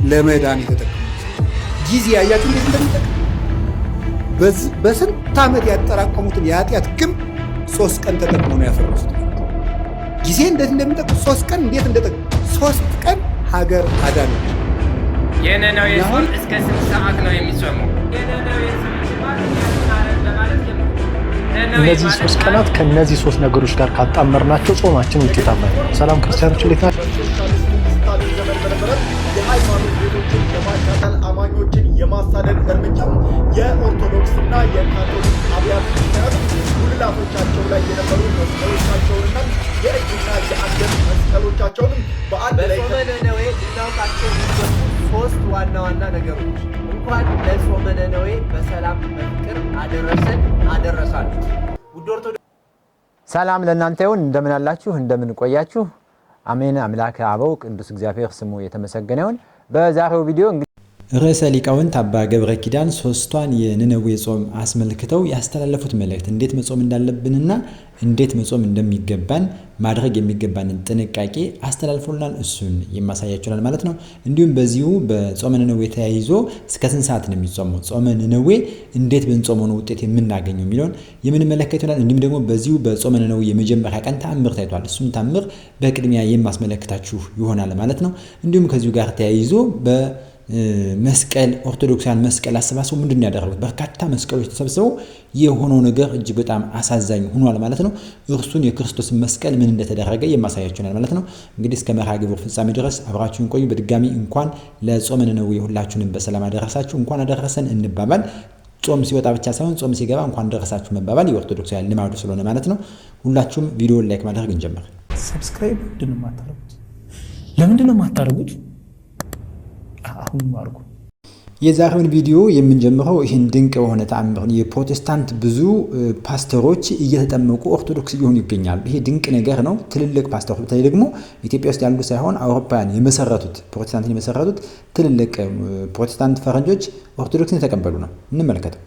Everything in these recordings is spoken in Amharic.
ለመዳን የተጠቀሙት ጊዜ ያያችሁ እንዴት እንደሚጠቅም በስንት ዓመት ያጠራቀሙትን የኃጢአት ግም 3 ቀን ተጠቅሞ ነው ያፈረሱት። ጊዜ እንዴት እንደሚጠቅም 3 ቀን እንዴት እንደጠቅም 3 ቀን ሀገር አዳነ። የነነዌ ጾም እስከ 6 ሰዓት ነው የሚጾመው። እነዚህ 3 ቀናት ከነዚህ 3 ነገሮች ጋር ካጣመርናቸው ጾማችን ውጤታማ ነው። ሰላም ክርስቲያኖች እንዴት ናቸው? የሃይማኖት ቤቶችን የማሻሻል አማኞችን የማሳደድ እርምጃ የኦርቶዶክስና የካቶሊክ አብያተ ክርስቲያናት ጉልላቶቻቸው ላይ የነበሩ መስቀሎቻቸውንና የእጅና የአንገት መስቀሎቻቸውን በአንድ ላይ በጾመ ነነዌ ልናውቃቸው የሚገቡ 3 ዋና ዋና ነገሮች። እንኳን ለጾመ ነነዌ በሰላም በፍቅር አደረሰን አደረሳችሁ። ውድ ኦርቶዶክስ ሰላም ለእናንተ ይሁን። እንደምን አላችሁ? እንደምን ቆያችሁ? አሜን። አምላከ አበው ቅዱስ እግዚአብሔር ስሙ የተመሰገነ ይሁን። በዛሬው ቪዲዮ ርዕሰ ሊቃውንት አባ ገብረ ኪዳን 3ቷን የነነዌ ጾም አስመልክተው ያስተላለፉት መልእክት እንዴት መጾም እንዳለብንና እንዴት መጾም እንደሚገባን ማድረግ የሚገባንን ጥንቃቄ አስተላልፎልናል። እሱን የማሳያችሁናል ማለት ነው። እንዲሁም በዚሁ በጾመ ነነዌ ተያይዞ እስከ ስንት ሰዓት ነው የሚጾመው፣ ጾመ ነነዌ እንዴት ብንጾመው ነው ውጤት የምናገኘው የሚለውን የምንመለከት ይሆናል። እንዲሁም ደግሞ በዚሁ በጾመ ነነዌ የመጀመሪያ ቀን ተአምር ታይቷል። እሱን ተአምር በቅድሚያ የማስመለክታችሁ ይሆናል ማለት ነው። እንዲሁም ከዚሁ ጋር ተያይዞ መስቀል ኦርቶዶክሳውያን መስቀል አሰባስበው ምንድን ያደረጉት በርካታ መስቀሎች ተሰብስበው የሆነው ነገር እጅግ በጣም አሳዛኝ ሆኗል ማለት ነው። እርሱን የክርስቶስ መስቀል ምን እንደተደረገ የማሳያችሁናል ማለት ነው። እንግዲህ እስከ መርሃ ግብሩ ፍጻሜ ድረስ አብራችሁን ቆዩ። በድጋሚ እንኳን ለጾመ ነነዌ ሁላችሁንም በሰላም አደረሳችሁ፣ እንኳን አደረሰን እንባባል። ጾም ሲወጣ ብቻ ሳይሆን ጾም ሲገባ እንኳን ደረሳችሁ መባባል የኦርቶዶክሳውያን ልማዱ ስለሆነ ማለት ነው። ሁላችሁም ቪዲዮውን ላይክ ማድረግ እንጀምር። ሰብስክራይብ ምንድን ነው የማታደርጉት? ለምንድን ነው የማታደርጉት? አሁን ማርኩ። የዛሬውን ቪዲዮ የምንጀምረው ይህን ድንቅ የሆነ ተአምር የፕሮቴስታንት ብዙ ፓስተሮች እየተጠመቁ ኦርቶዶክስ እየሆኑ ይገኛሉ። ይሄ ድንቅ ነገር ነው። ትልልቅ ፓስተሮች በተለይ ደግሞ ኢትዮጵያ ውስጥ ያሉ ሳይሆን አውሮፓውያን የመሰረቱት ፕሮቴስታንትን የመሰረቱት ትልልቅ ፕሮቴስታንት ፈረንጆች ኦርቶዶክስን የተቀበሉ ነው። እንመልከተው።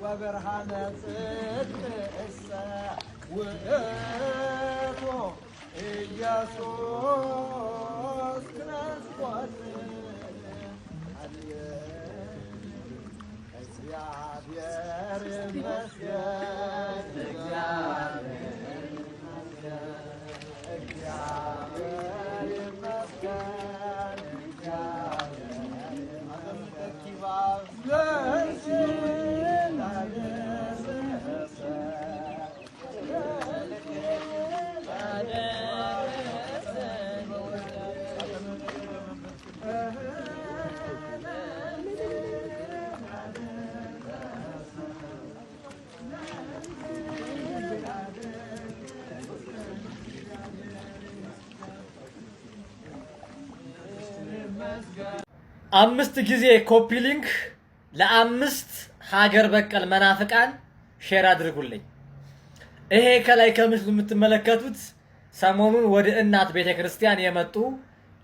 ወበርሃነ ጽድቅ እሰ ውእቱ ኢየሱስ ክርስቶስ እግዚአብሔር ይመስገን እግዚአብሔር ይመስገን አምስት ጊዜ ኮፒ ሊንክ ለ5 ሀገር በቀል መናፍቃን ሼር አድርጉልኝ። ይሄ ከላይ ከምስሉ የምትመለከቱት ሰሞኑን ወደ እናት ቤተክርስቲያን የመጡ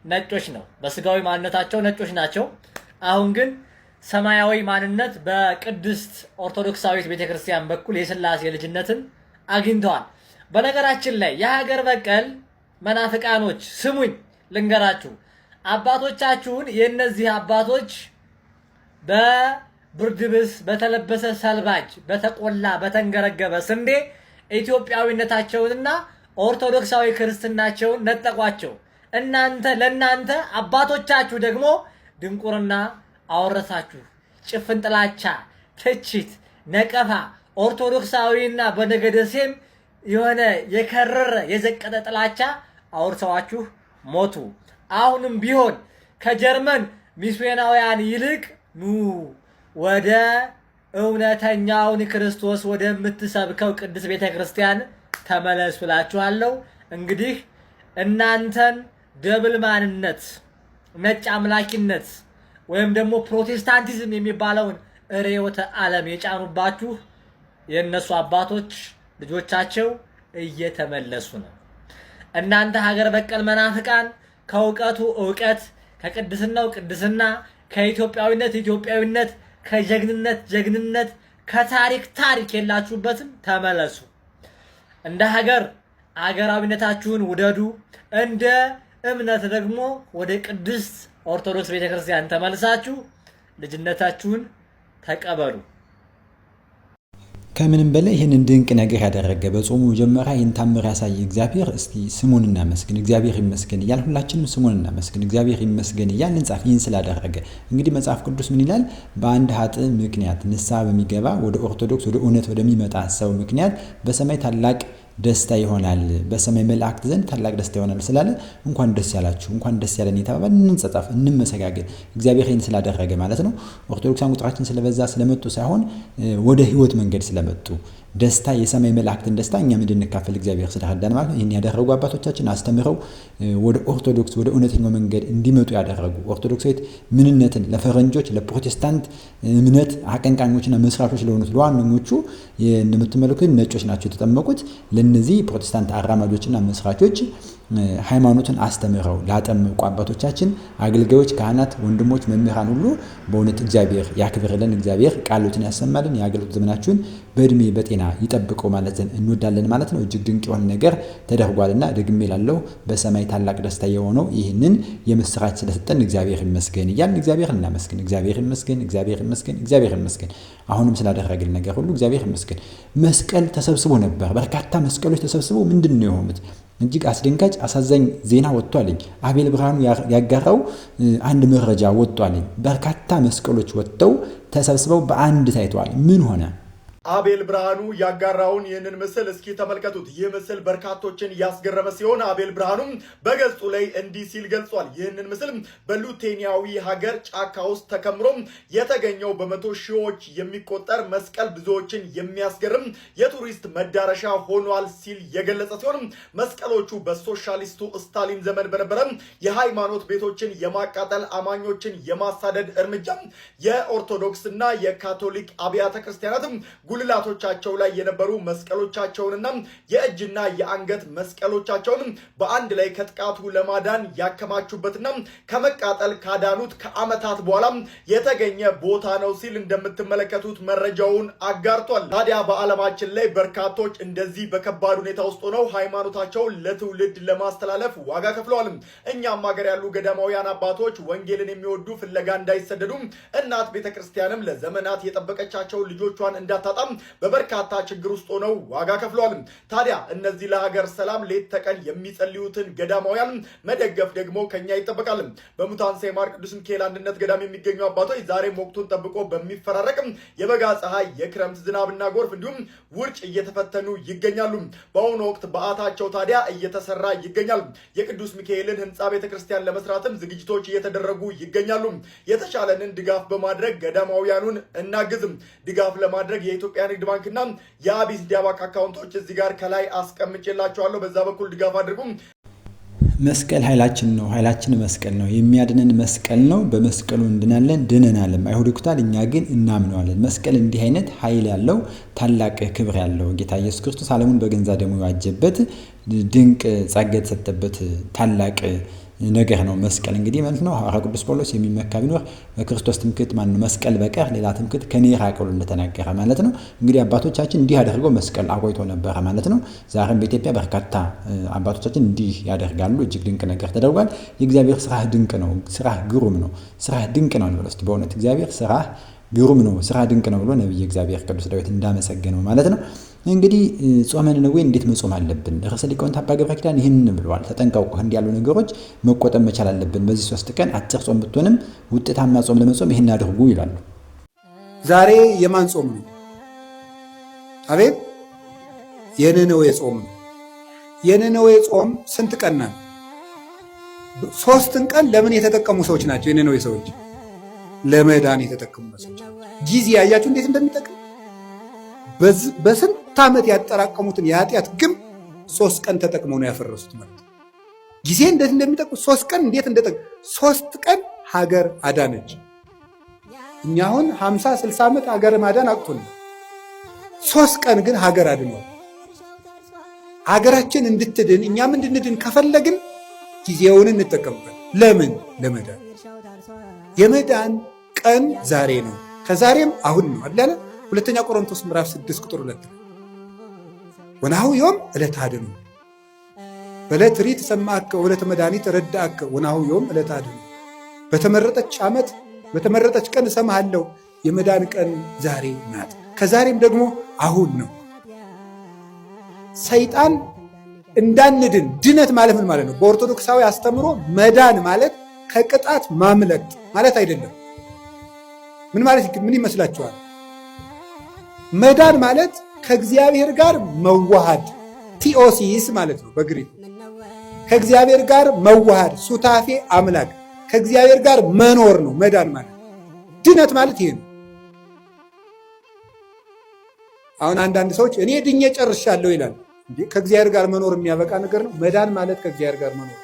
ነጮች ነው። በስጋዊ ማንነታቸው ነጮች ናቸው። አሁን ግን ሰማያዊ ማንነት በቅድስት ኦርቶዶክሳዊት ቤተክርስቲያን በኩል የሥላሴ ልጅነትን አግኝተዋል። በነገራችን ላይ የሀገር በቀል መናፍቃኖች ስሙኝ ልንገራችሁ፣ አባቶቻችሁን የነዚህ አባቶች ብርድ ልብስ በተለበሰ ሰልባጅ በተቆላ በተንገረገበ ስንዴ ኢትዮጵያዊነታቸውንና ኦርቶዶክሳዊ ክርስትናቸውን ነጠቋቸው። ለእናንተ አባቶቻችሁ ደግሞ ድንቁርና አወረሳችሁ። ጭፍን ጥላቻ፣ ትችት፣ ነቀፋ፣ ኦርቶዶክሳዊና በነገደ ሴም የሆነ የከረረ የዘቀጠ ጥላቻ አውርሰዋችሁ ሞቱ። አሁንም ቢሆን ከጀርመን ሚስዮናውያን ይልቅ ኑ ወደ እውነተኛውን ክርስቶስ ወደምትሰብከው ቅድስት ቤተ ክርስቲያን ተመለሱ እላችኋለሁ። እንግዲህ እናንተን ደብል ማንነት፣ ነጭ አምላኪነት ወይም ደግሞ ፕሮቴስታንቲዝም የሚባለውን ርዕዮተ ዓለም የጫኑባችሁ የእነሱ አባቶች ልጆቻቸው እየተመለሱ ነው። እናንተ ሀገር በቀል መናፍቃን ከእውቀቱ እውቀት፣ ከቅድስናው ቅድስና፣ ከኢትዮጵያዊነት ኢትዮጵያዊነት፣ ከጀግንነት ጀግንነት፣ ከታሪክ ታሪክ የላችሁበትም። ተመለሱ። እንደ ሀገር አገራዊነታችሁን ውደዱ። እንደ እምነት ደግሞ ወደ ቅድስት ኦርቶዶክስ ቤተክርስቲያን ተመልሳችሁ ልጅነታችሁን ተቀበሉ። ከምንም በላይ ይህንን ድንቅ ነገር ያደረገ በጾሙ መጀመሪያ ይህን ታምር ያሳየ እግዚአብሔር እስቲ ስሙን እናመስግን። እግዚአብሔር ይመስገን እያል ሁላችንም ስሙን እናመስግን። እግዚአብሔር ይመስገን እያል እንጻፍ። ይህን ስላደረገ እንግዲህ መጽሐፍ ቅዱስ ምን ይላል? በአንድ ኃጥእ ምክንያት ንስሐ በሚገባ ወደ ኦርቶዶክስ ወደ እውነት ወደሚመጣ ሰው ምክንያት በሰማይ ታላቅ ደስታ ይሆናል፣ በሰማይ መላእክት ዘንድ ታላቅ ደስታ ይሆናል ስላለ እንኳን ደስ ያላችሁ፣ እንኳን ደስ ያለን የተባባል እንጸጻፍ፣ እንመሰጋገን። እግዚአብሔር ይህን ስላደረገ ማለት ነው። ኦርቶዶክሳን ቁጥራችን ስለበዛ ስለመጡ ሳይሆን ወደ ህይወት መንገድ ስለመጡ ደስታ የሰማይ መላእክትን ደስታ እኛም እንድንካፈል እግዚአብሔር ስለረዳን ማለት ነው። ይህን ያደረጉ አባቶቻችን አስተምረው ወደ ኦርቶዶክስ ወደ እውነተኛው መንገድ እንዲመጡ ያደረጉ ኦርቶዶክሳዊት ምንነትን ለፈረንጆች ለፕሮቴስታንት እምነት አቀንቃኞችና መስራቾች ለሆኑት ለዋነኞቹ እንደምትመለከቱት ነጮች ናቸው የተጠመቁት። ለነዚህ ፕሮቴስታንት አራማጆችና መስራቾች ሃይማኖትን አስተምረው ላጠመቁ አባቶቻችን አገልጋዮች፣ ካህናት፣ ወንድሞች፣ መምህራን ሁሉ በእውነት እግዚአብሔር ያክብርልን፣ እግዚአብሔር ቃሉትን ያሰማልን፣ የአገልግሎት ዘመናችሁን በእድሜ በጤና ይጠብቀው ማለት እንወዳለን ማለት ነው። እጅግ ድንቅ የሆነ ነገር ተደርጓልና ደግሜ ላለው በሰማይ ታላቅ ደስታ የሆነው ይህንን የምስራች ስለሰጠን እግዚአብሔር ይመስገን እያልን እግዚአብሔር እናመስግን። እግዚአብሔር ይመስገን፣ እግዚአብሔር ይመስገን፣ እግዚአብሔር ይመስገን። አሁንም ስላደረገልን ነገር ሁሉ እግዚአብሔር ይመስገን። መስቀል ተሰብስቦ ነበር። በርካታ መስቀሎች ተሰብስበው ምንድን ነው የሆኑት? እጅግ አስደንጋጭ አሳዛኝ ዜና ወጥቷልኝ። አቤል ብርሃኑ ያጋራው አንድ መረጃ ወጥቷልኝ። በርካታ መስቀሎች ወጥተው ተሰብስበው በአንድ ታይተዋል። ምን ሆነ? አቤል ብርሃኑ ያጋራውን ይህንን ምስል እስኪ ተመልከቱት። ይህ ምስል በርካቶችን ያስገረመ ሲሆን አቤል ብርሃኑም በገጹ ላይ እንዲህ ሲል ገልጿል። ይህንን ምስል በሉቴኒያዊ ሀገር ጫካ ውስጥ ተከምሮ የተገኘው በመቶ ሺዎች የሚቆጠር መስቀል ብዙዎችን የሚያስገርም የቱሪስት መዳረሻ ሆኗል ሲል የገለጸ ሲሆን መስቀሎቹ በሶሻሊስቱ ስታሊን ዘመን በነበረ የሃይማኖት ቤቶችን የማቃጠል አማኞችን የማሳደድ እርምጃ የኦርቶዶክስና የካቶሊክ አብያተ ክርስቲያናት ጉልላቶቻቸው ላይ የነበሩ መስቀሎቻቸውንና የእጅና የአንገት መስቀሎቻቸውን በአንድ ላይ ከጥቃቱ ለማዳን ያከማቹበትና ከመቃጠል ካዳኑት ከዓመታት በኋላ የተገኘ ቦታ ነው ሲል እንደምትመለከቱት መረጃውን አጋርቷል። ታዲያ በዓለማችን ላይ በርካቶች እንደዚህ በከባድ ሁኔታ ውስጥ ሆነው ሃይማኖታቸውን ለትውልድ ለማስተላለፍ ዋጋ ከፍለዋል። እኛም ሀገር ያሉ ገዳማውያን አባቶች ወንጌልን የሚወዱ ፍለጋ እንዳይሰደዱ እናት ቤተክርስቲያንም ለዘመናት የጠበቀቻቸው ልጆቿን እንዳታጣ በበርካታ ችግር ውስጥ ሆነው ዋጋ ከፍለዋል። ታዲያ እነዚህ ለሀገር ሰላም ሌት ተቀን የሚጸልዩትን ገዳማውያን መደገፍ ደግሞ ከኛ ይጠበቃል። በሙታንሳ የማር ቅዱስ ሚካኤል አንድነት ገዳም የሚገኙ አባቶች ዛሬም ወቅቱን ጠብቆ በሚፈራረቅ የበጋ ፀሐይ፣ የክረምት ዝናብና ጎርፍ እንዲሁም ውርጭ እየተፈተኑ ይገኛሉ። በአሁኑ ወቅት በዓታቸው ታዲያ እየተሰራ ይገኛል። የቅዱስ ሚካኤልን ህንፃ ቤተክርስቲያን ለመስራትም ዝግጅቶች እየተደረጉ ይገኛሉ። የተሻለንን ድጋፍ በማድረግ ገዳማውያኑን እናግዝም። ድጋፍ ለማድረግ የኢትዮጵያ ንግድ ባንክና የአቢሲኒያ ባንክ አካውንቶች እዚህ ጋር ከላይ አስቀምጬላችኋለሁ። በዛ በኩል ድጋፍ አድርጉ። መስቀል ኃይላችን ነው። ኃይላችን መስቀል ነው። የሚያድነን መስቀል ነው። በመስቀሉ እንድናለን፣ ድነናልም። አይሁድ ይኩታል፣ እኛ ግን እናምነዋለን። መስቀል እንዲህ አይነት ኃይል ያለው ታላቅ ክብር ያለው ጌታ ኢየሱስ ክርስቶስ ዓለሙን በገዛ ደሙ የዋጀበት ድንቅ ጸጋ የተሰጠበት ታላቅ ነገር ነው መስቀል እንግዲህ ማለት ነው። ሐዋርያው ቅዱስ ጳውሎስ የሚመካ ቢኖር በክርስቶስ ትምክህት ማን መስቀል በቀር ሌላ ትምክህት ከኔ ራቅ ብሎ እንደተናገረ ማለት ነው። እንግዲህ አባቶቻችን እንዲህ አድርገው መስቀል አቆይቶ ነበረ ማለት ነው። ዛሬም በኢትዮጵያ በርካታ አባቶቻችን እንዲህ ያደርጋሉ። እጅግ ድንቅ ነገር ተደርጓል። የእግዚአብሔር ስራህ ድንቅ ነው። ስራህ ግሩም ነው። ስራህ ድንቅ ነው። እስቲ በእውነት እግዚአብሔር ስራህ ግሩም ነው፣ ስራ ድንቅ ነው ብሎ ነቢየ እግዚአብሔር ቅዱስ ዳዊት እንዳመሰገነው ማለት ነው። እንግዲህ ጾመ ነነዌ እንዴት መጾም አለብን? ርዕሰ ሊቃውንት አባ ገብረ ኪዳን ይህንን ብለዋል። ተጠንቀቁ፣ እንዲህ ያሉ ነገሮች መቆጠብ መቻል አለብን። በዚህ 3 ቀን አጭር ጾም ብትሆንም ውጤታማ ጾም ለመጾም ይህን አድርጉ ይላሉ። ዛሬ የማን ጾም ነው? አቤት የነነዌ ጾም ነው። የነነዌ ጾም ስንት ቀን ነው? 3 ቀን ለምን የተጠቀሙ ሰዎች ናቸው? የነነዌ ሰዎች ለመዳን የተጠቀሙ ሰዎች። ጊዜ ያያችሁ እንዴት እንደሚጠቅም በስንት ዓመት ያጠራቀሙትን የኃጢአት ግም 3 ቀን ተጠቅመው ነው ያፈረሱት ማለት ነው። ጊዜ እንዴት እንደሚጠቅም 3 ቀን እንዴት እንደጠቅም 3 ቀን ሀገር አዳነች። እኛ አሁን 50-60 ዓመት ሀገር ማዳን አቅቶን 3 ቀን ግን ሀገር አድኗል። ሀገራችን እንድትድን እኛም እንድንድን ከፈለግን ጊዜውን እንጠቀምበት። ለምን? ለመዳን። የመዳን ቀን ዛሬ ነው፣ ከዛሬም አሁን ነው አይደል? ሁለተኛ ቆሮንቶስ ምዕራፍ 6 ቁጥር 2 ወናሁ ዮም ዕለተ አድኅኖ በዕለት ሪት ሰማዕከ ወዕለተ መድኃኒት ረዳእከ ወናሁ ዮም ዕለተ አድኅኖ። በተመረጠች ዓመት በተመረጠች ቀን እሰማሃለሁ። የመዳን ቀን ዛሬ ናት፣ ከዛሬም ደግሞ አሁን ነው። ሰይጣን እንዳንድን ድነት ማለት ምን ማለት ነው? በኦርቶዶክሳዊ አስተምሮ መዳን ማለት ከቅጣት ማምለጥ ማለት አይደለም። ምን ይመስላችኋል? መዳን ማለት ከእግዚአብሔር ጋር መዋሃድ ቲኦሲስ ማለት ነው በግሪክ። ከእግዚአብሔር ጋር መዋሃድ ሱታፌ አምላክ፣ ከእግዚአብሔር ጋር መኖር ነው መዳን ማለት። ድነት ማለት ይሄ ነው። አሁን አንዳንድ ሰዎች እኔ ድኜ ጨርሻለሁ ይላል። ከእግዚአብሔር ጋር መኖር የሚያበቃ ነገር ነው? መዳን ማለት ከእግዚአብሔር ጋር መኖር።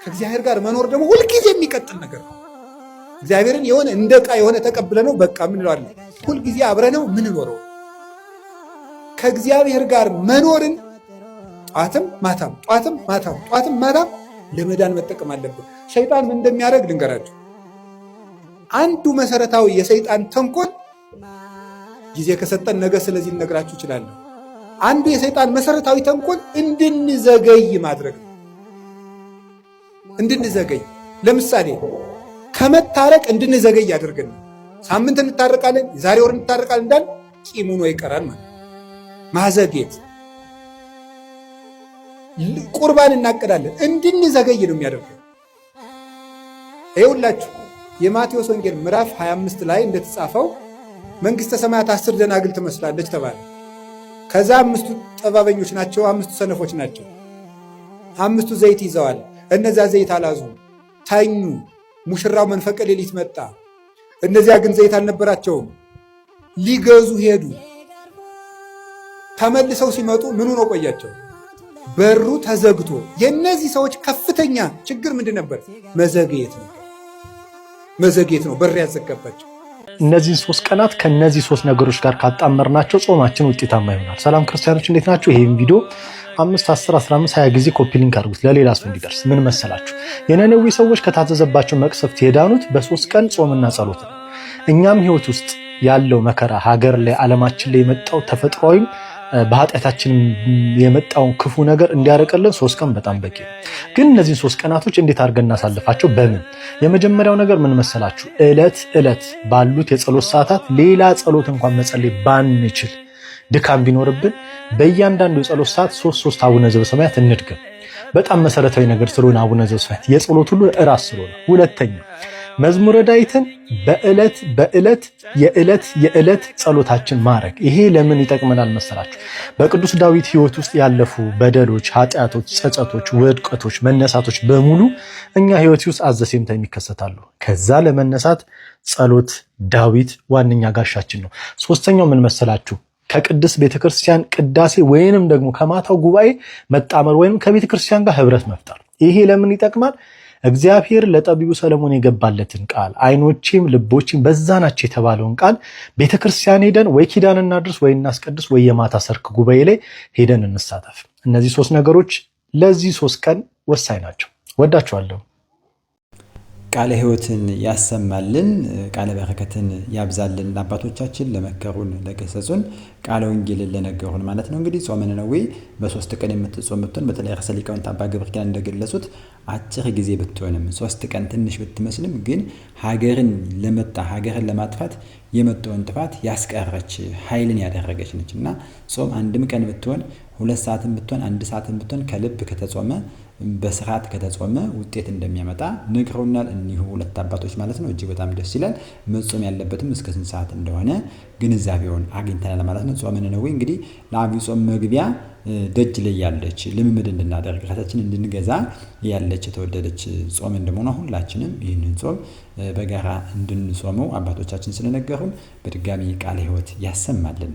ከእግዚአብሔር ጋር መኖር ደግሞ ሁልጊዜ የሚቀጥል ነገር ነው። እግዚአብሔርን የሆነ እንደ ዕቃ የሆነ ተቀብለ ነው በቃ ምን እንለዋለን? ሁልጊዜ አብረ ነው ምን ኖረው። ከእግዚአብሔር ጋር መኖርን ጧትም ማታም ጧትም ማታም ጧትም ማታም ለመዳን መጠቀም አለብን። ሰይጣን ምን እንደሚያደርግ ልንገራችሁ። አንዱ መሰረታዊ የሰይጣን ተንኮል ጊዜ ከሰጠን ነገ ስለዚህ ልነግራችሁ እችላለሁ። አንዱ የሰይጣን መሰረታዊ ተንኮል እንድንዘገይ ማድረግ ነው። እንድንዘገይ ለምሳሌ ከመታረቅ እንድንዘገይ ያደርገን። ሳምንት እንታረቃለን፣ የዛሬ ወር እንታረቃለን እንዳል ቂም ሆኖ ይቀራል ማለት ማዘግየት። ቁርባን እናቀዳለን፣ እንድንዘገይ ነው የሚያደርገን። ይኸውላችሁ የማቴዎስ ወንጌል ምዕራፍ 25 ላይ እንደተጻፈው መንግሥተ ሰማያት 10 ደናግል ትመስላለች ተባለ። ከዛ 5ቱ ጠባበኞች ናቸው፣ 5ቱ ሰነፎች ናቸው። 5ቱ ዘይት ይዘዋል፣ እነዚያ ዘይት አላዙም፣ ተኙ። ሙሽራው መንፈቀ ሌሊት መጣ፣ እነዚያ ግን ዘይት አልነበራቸውም። ሊገዙ ሄዱ። ተመልሰው ሲመጡ ምኑ ነው ቆያቸው? በሩ ተዘግቶ። የእነዚህ ሰዎች ከፍተኛ ችግር ምንድን ነበር? መዘግየት ነው። መዘግየት ነው በር ያዘጋባቸው። እነዚህን 3 ቀናት ከነዚህ 3 ነገሮች ጋር ካጣመርናቸው ጾማችን ውጤታማ ይሆናል። ሰላም ክርስቲያኖች እንዴት ናችሁ? ይሄን ቪዲዮ 5፣ 10፣ 15፣ 20 ጊዜ ኮፒ ሊንክ አድርጉት ለሌላ ሰው እንዲደርስ። ምን መሰላችሁ? የነነዌ ሰዎች ከታዘዘባቸው መቅሰፍት የዳኑት በ3 ቀን ጾምና ጸሎት ነው። እኛም ህይወት ውስጥ ያለው መከራ፣ ሀገር ላይ ዓለማችን ላይ የመጣው ተፈጥሯዊም በኃጢአታችን የመጣውን ክፉ ነገር እንዲያረቀልን 3 ቀን በጣም በቂ ነው። ግን እነዚህን 3 ቀናቶች እንዴት አድርገን እናሳልፋቸው? በምን? የመጀመሪያው ነገር ምን መሰላችሁ? ዕለት ባሉት የጸሎት ሰዓታት ሌላ ጸሎት እንኳን መጸለይ ባንችል ድካም ቢኖርብን በእያንዳንዱ የጸሎት ሰዓት 3 አቡነ ዘበሰማያት እንድገም። በጣም መሰረታዊ ነገር ስለሆነ አቡነ ዘበሰማያት የጸሎት ሁሉ ራስ ስለሆነ። ሁለተኛ መዝሙረ ዳዊትን በዕለት የዕለት ጸሎታችን ማድረግ። ይሄ ለምን ይጠቅመናል መሰላችሁ? በቅዱስ ዳዊት ህይወት ውስጥ ያለፉ በደሎች፣ ኃጢአቶች፣ ጸጸቶች፣ ውድቀቶች፣ መነሳቶች በሙሉ እኛ ህይወት ውስጥ አዘሴም ታይም ይከሰታሉ። ከዛ ለመነሳት ጸሎት ዳዊት ዋነኛ ጋሻችን ነው። ሶስተኛው ምን መሰላችሁ? ከቅድስት ቤተክርስቲያን ቅዳሴ ወይንም ደግሞ ከማታው ጉባኤ መጣመር ወይንም ከቤተክርስቲያን ጋር ህብረት መፍጠር። ይሄ ለምን ይጠቅማል? እግዚአብሔር ለጠቢቡ ሰለሞን የገባለትን ቃል አይኖቼም ልቦቼም በዛ ናቸው የተባለውን ቃል ቤተክርስቲያን ሄደን ወይ ኪዳን እናድርስ ወይ እናስቀድስ ወይ የማታ ሰርክ ጉባኤ ላይ ሄደን እንሳተፍ። እነዚህ 3 ነገሮች ለዚህ 3 ቀን ወሳኝ ናቸው። ወዳችኋለሁ። ቃለ ሕይወትን ያሰማልን፣ ቃለ በረከትን ያብዛልን። ለአባቶቻችን ለመከሩን ለገሰጹን ቃለ ወንጌልን ለነገሩን ማለት ነው። እንግዲህ ጾመ ነነዌ በ3 ቀን የምትጾም ብትሆን በተለይ ርዕሰ ሊቃውንት አባ ገብረ ኪዳን እንደገለጹት አጭር ጊዜ ብትሆንም 3 ቀን ትንሽ ብትመስልም ግን ሀገርን ለማጥፋት የመጣውን ጥፋት ያስቀረች ኃይልን ያደረገች ነች እና ጾም አንድም ቀን ብትሆን 2 ሰዓትም ብትሆን 1 ሰዓትም ብትሆን ከልብ ከተጾመ በስርዓት ከተጾመ ውጤት እንደሚያመጣ ነግረውናል እኒሁ ሁለት አባቶች ማለት ነው። እጅግ በጣም ደስ ይላል። መጾም ያለበትም እስከ ስንት ሰዓት እንደሆነ ግንዛቤውን አግኝተናል ማለት ነው። ጾመ ነነዌ እንግዲህ ለዐቢይ ጾም መግቢያ ደጅ ላይ ያለች ልምምድ እንድናደርግ ራሳችንን እንድንገዛ ያለች የተወደደች ጾም እንደመሆኗ ሁላችንም ይህንን ጾም በጋራ እንድንጾመው አባቶቻችን ስለነገሩን በድጋሚ ቃለ ሕይወት ያሰማልን።